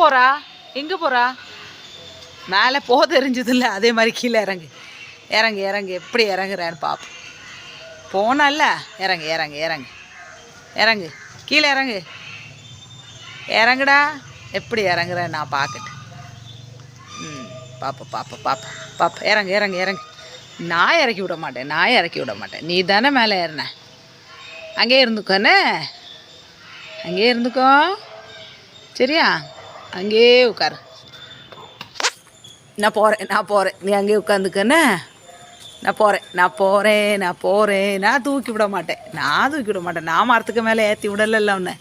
போறா? எங்க போறா? மேலே போக தெரிஞ்சதில்ல, அதே மாதிரி கீழே இறங்கு. இறங்கு இறங்கு, எப்படி இறங்குறான்னு பார்ப்போம். போனல்ல, இறங்கு இறங்கு இறங்கு இறங்கு, கீழே இறங்கு. இறங்குடா, எப்படி இறங்குறேன் நான் பார்க்கட்டு. பாப்பா பாப்பா பாப்பா பாப்பா, இறங்கு இறங்கு இறங்கு. நான் இறக்கி விட மாட்டேன், நான் இறக்கி விட மாட்டேன். நீ தானே மேலே ஏறின. அங்கேயே இருந்துக்கோண்ணே, அங்கேயே இருந்துக்கோ, சரியா? அங்கேயே உட்காரு. நான் போகிறேன், நீ அங்கேயே உட்காந்துக்கண்ணே. நான் போகிறேன். நான் தூக்கி விட மாட்டேன், நான் மரத்துக்கு மேலே ஏற்றி விடல ஒன்று.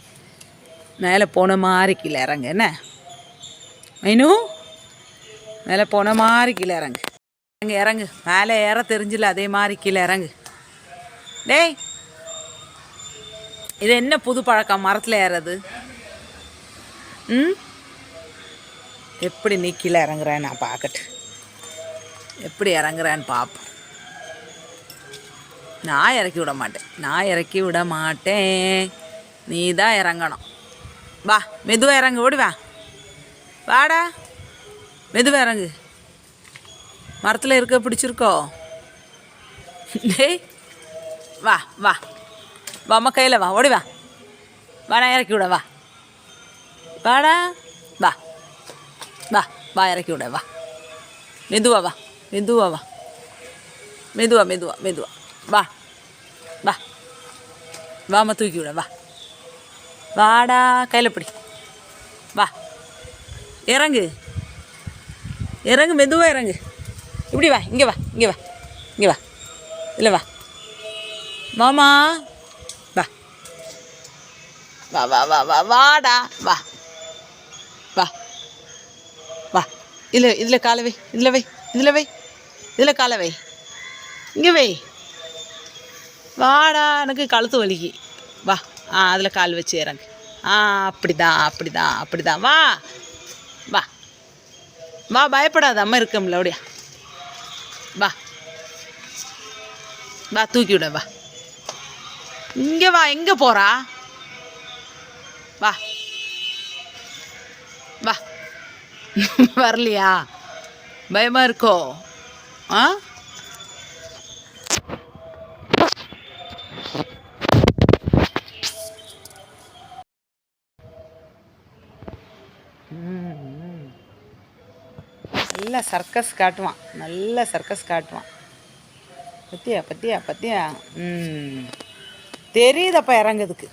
மேலே போன மாதிரி கீழே இறங்கு. என்ன மைனு, மேலே போன மாதிரி கீழே இறங்கு. இறங்கு, மேலே ஏற தெரிஞ்சில்ல, அதே மாதிரி கீழே இறங்கு. டேய், இது என்ன புது பழக்கம் மரத்தில் ஏறது? எப்படி நீ கீழே இறங்குறேன் நான் பார்க்கட்டு. எப்படி இறங்குறேன்னு பார்ப்போம். நான் இறக்கி விட மாட்டேன், நீ தான் இறங்கணும். வா, மெதுவாக இறங்கு, ஓடி வாடா, மெதுவாக இறங்கு. மரத்தில் இருக்க பிடிச்சிருக்கோ? டேய், வா வா வா, அம்மா கையில் வா, ஓடி வா, நான் இறக்கி விட. வாடா, வா இறக்கி விட. மெதுவா வா, வாம்மா தூக்கி விட. வாடா, கையில் பிடி. வா, இறங்கு, மெதுவாக இறங்கு. இப்படி வா, இங்கே வா, இல்லை வா மாமா, வாடா, வா இதில் காலை வை, இதில் காலை வை, இங்கே வை. வாடா, எனக்கு கழுத்து வலிக்கு. வா, அதில் கால் வச்சு இறங்கு. அப்படிதான். வா, பயப்படாத, அம்மா இருக்கம்ல, ஓடியா. வா தூக்கி விட. இங்கே வா, எங்கே போகிறா? வா வரலையா? பயமாக இருக்கோ? நல்ல சர்க்கஸ் காட்டுவான். பத்தியா தெரியுதப்பா இறங்குறதுக்கு.